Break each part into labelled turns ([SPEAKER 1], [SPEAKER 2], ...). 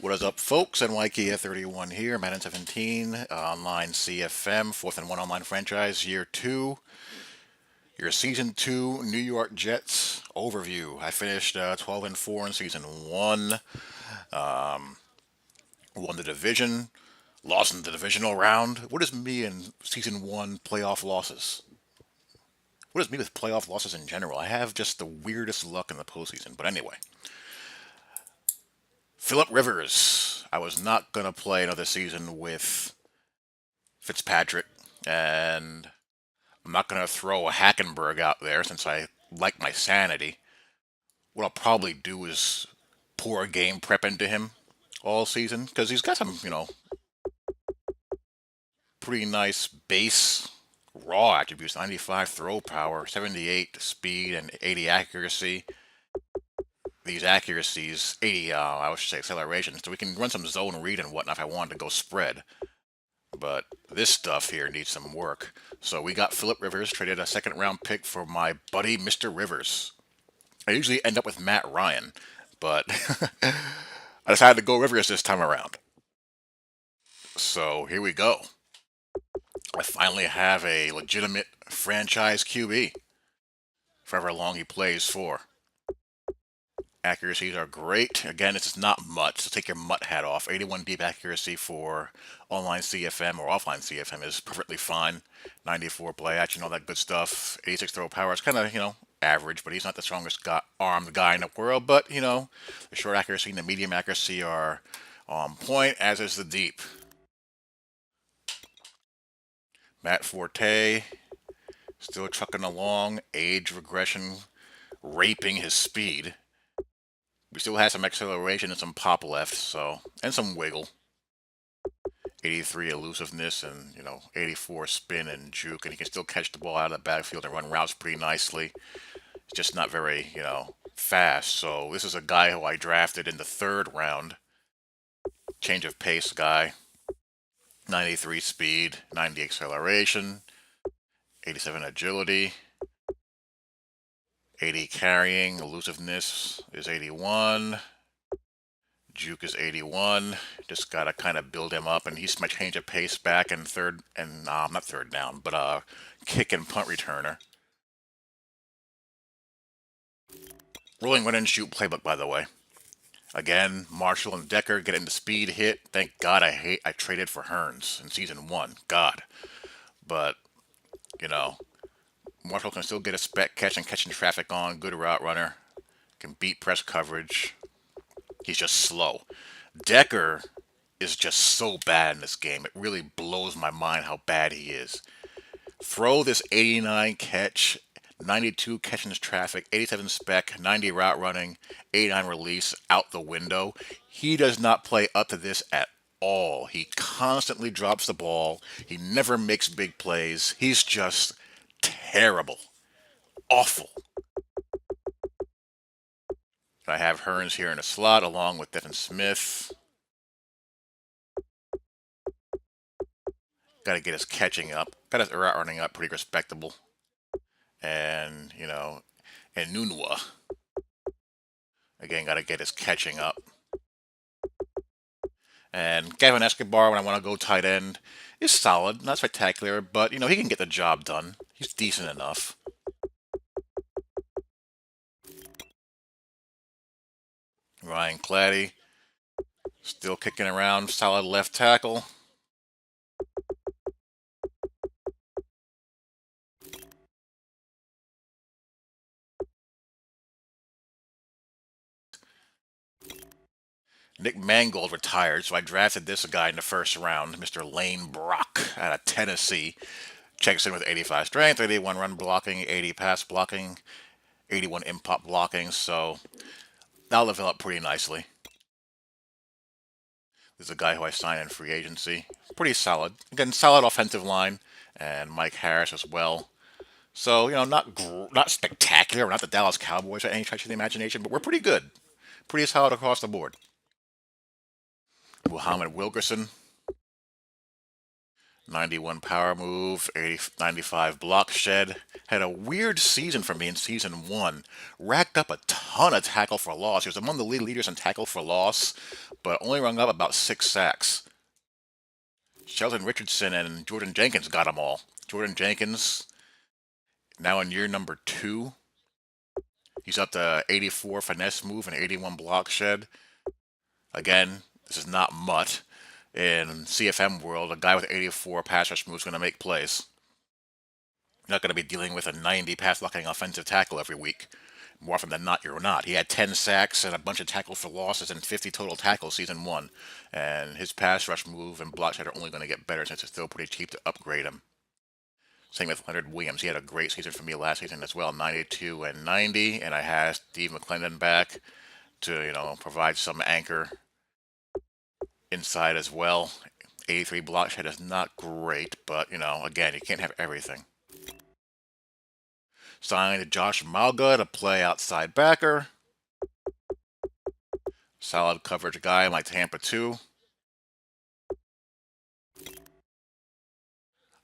[SPEAKER 1] What is up, folks? NYKF31 here, Madden 17, online CFM, fourth and one online franchise, year two, your season two New York Jets overview. I finished 12 and 4 in season one, won the division, lost in the divisional round. What is me in season one playoff losses? What is me with playoff losses in general? I have just the weirdest luck in the postseason. But anyway, Philip Rivers. I was not going to play another season with Fitzpatrick, and I'm not going to throw a Hackenberg out there since I like my sanity. What I'll probably do is pour a game prep into him all season because he's got some, pretty nice base raw attributes: 95 throw power, 78 speed, and 80 accuracy. These accuracies, 80, I should say acceleration, so we can run some zone read and whatnot if I wanted to go spread. But this stuff here needs some work. So we got Philip Rivers, traded a second round pick for my buddy Mr. Rivers. I usually end up with Matt Ryan, but I decided to go Rivers this time around. So here we go. I finally have a legitimate franchise QB for however long he plays for. Accuracies are great. Again, it's not much, so take your mutt hat off. 81 deep accuracy for online CFM or offline CFM is perfectly fine. 94 play action, all that good stuff. 86 throw power is kind of, average, but he's not the strongest armed guy in the world. But, the short accuracy and the medium accuracy are on point, as is the deep. Matt Forte, still trucking along. Age regression, raping his speed. We still have some acceleration and some pop left, and some wiggle. 83 elusiveness and 84 spin and juke, and he can still catch the ball out of the backfield and run routes pretty nicely. It's just not very fast. So this is a guy who I drafted in the third round. Change of pace guy. 93 speed, 90 acceleration, 87 agility, 80 carrying, elusiveness is 81. Juke is 81. Just gotta kind of build him up, and he's my change of pace back and third and not third down, but kick and punt returner. Rolling run and shoot playbook, by the way. Again, Marshall and Decker get into speed hit. Thank God I traded for Hearns in season one. God, but you know Marshall can still get a spec catch and catching traffic on. Good route runner. Can beat press coverage. He's just slow. Decker is just so bad in this game. It really blows my mind how bad he is. Throw this 89 catch, 92 catching traffic, 87 spec, 90 route running, 89 release out the window. He does not play up to this at all. He constantly drops the ball. He never makes big plays. He's just terrible. Awful. I have Hearns here in a slot along with Devin Smith. Got to get his catching up. Got his route running up pretty respectable. And, and Nunwa. Again, got to get his catching up. And Gavin Escobar, when I want to go tight end, is solid. Not spectacular, but, he can get the job done. He's decent enough. Ryan Claddy, still kicking around. Solid left tackle. Nick Mangold retired, so I drafted this guy in the first round, Mr. Lane Brock out of Tennessee. Checks in with 85 strength, 81 run blocking, 80 pass blocking, 81 impop blocking, so that'll develop pretty nicely. This is a guy who I signed in free agency. Pretty solid. Again, solid offensive line, and Mike Harris as well. So, not spectacular. We're not the Dallas Cowboys by any stretch of the imagination, but we're pretty good. Pretty solid across the board. Muhammad Wilkerson, 91 power move, 80, 95 block shed. Had a weird season for me in season one. Racked up a ton of tackle for loss. He was among the league leaders in tackle for loss, but only rung up about 6 sacks. Sheldon Richardson and Jordan Jenkins got them all. Jordan Jenkins, now in year number 2. He's up to 84 finesse move and 81 block shed. Again, this is not mutt. In CFM world, a guy with 84 pass rush moves is going to make plays. You're not going to be dealing with a 90 pass blocking offensive tackle every week. More often than not, you're not. He had 10 sacks and a bunch of tackles for losses and 50 total tackles season one. And his pass rush move and block shed are only going to get better since it's still pretty cheap to upgrade him. Same with Leonard Williams. He had a great season for me last season as well, 92 and 90. And I had Steve McClendon back to, provide some anchor inside as well. 83 block shed is not great, but, again, you can't have everything. Signed Josh Malga to play outside backer. Solid coverage guy like Tampa 2.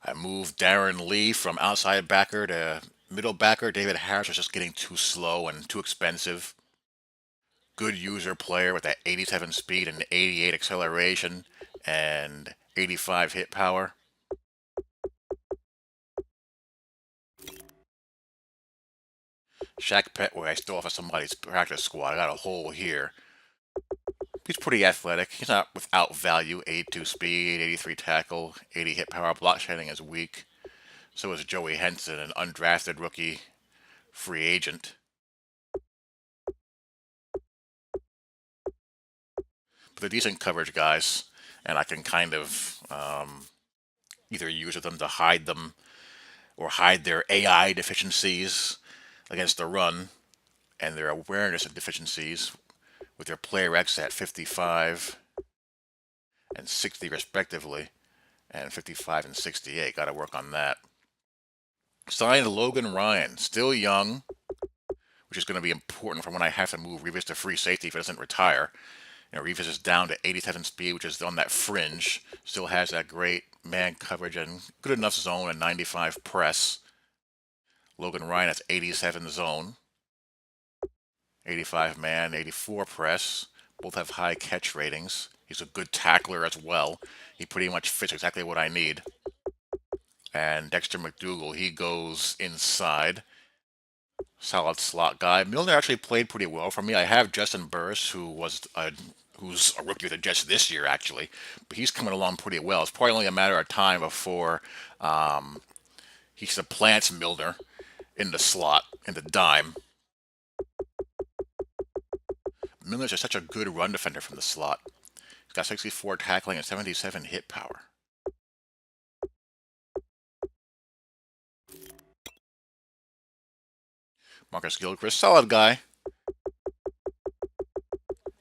[SPEAKER 1] I moved Darren Lee from outside backer to middle backer. David Harris was just getting too slow and too expensive. Good user player with that 87 speed and 88 acceleration and 85 hit power. Shaq Petway, I stole off of somebody's practice squad. I got a hole here. He's pretty athletic. He's not without value. 82 speed, 83 tackle, 80 hit power. Block shedding is weak. So is Joey Henson, an undrafted rookie free agent. But they're decent coverage guys, and I can kind of either use them to hide them or hide their AI deficiencies against the run and their awareness deficiencies with their player X at 55 and 60 respectively, and 55 and 68. Got to work on that. Signed Logan Ryan, still young, which is going to be important for when I have to move Revis to free safety if he doesn't retire. Revis is down to 87 speed, which is on that fringe. Still has that great man coverage and good enough zone and 95 press. Logan Ryan has 87 zone, 85 man, 84 press. Both have high catch ratings. He's a good tackler as well. He pretty much fits exactly what I need. And Dexter McDougal, he goes inside. Solid slot guy. Milner actually played pretty well for me. I have Justin Burris, who's a rookie with the Jets this year, actually. But he's coming along pretty well. It's probably only a matter of time before he supplants Milner in the slot, in the dime. Milner's just such a good run defender from the slot. He's got 64 tackling and 77 hit power. Marcus Gilchrist, solid guy.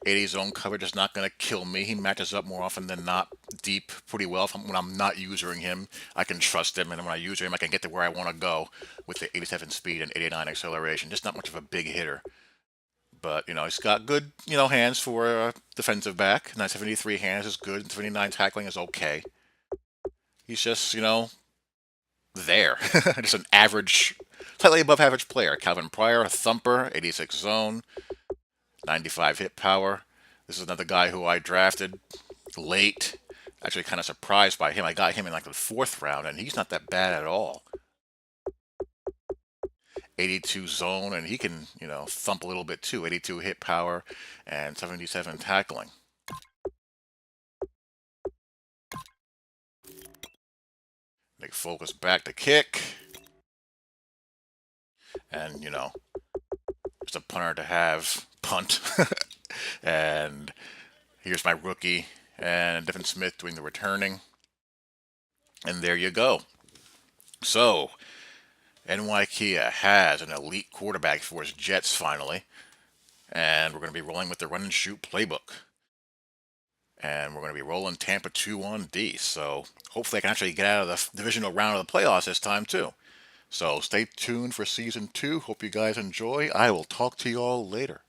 [SPEAKER 1] 80 zone coverage is not going to kill me. He matches up more often than not deep pretty well. When I'm not using him, I can trust him. And when I use him, I can get to where I want to go with the 87 speed and 89 acceleration. Just not much of a big hitter. But, he's got good, hands for a defensive back. 973 hands is good. 79 tackling is okay. He's just, there. Just an average, slightly above average player. Calvin Pryor, a thumper, 86 zone, 95 hit power. This is another guy who I drafted late. Actually kind of surprised by him. I got him in like the 4th round, and he's not that bad at all. 82 zone, and he can, thump a little bit too. 82 hit power and 77 tackling. Make focus back to kick. And, just a punter to have punt. And here's my rookie and Devin Smith doing the returning. And there you go. So, NY Kia has an elite quarterback for his Jets finally. And we're going to be rolling with the run and shoot playbook. And we're going to be rolling Tampa 2 on D. So hopefully I can actually get out of the divisional round of the playoffs this time too. So stay tuned for season 2. Hope you guys enjoy. I will talk to you all later.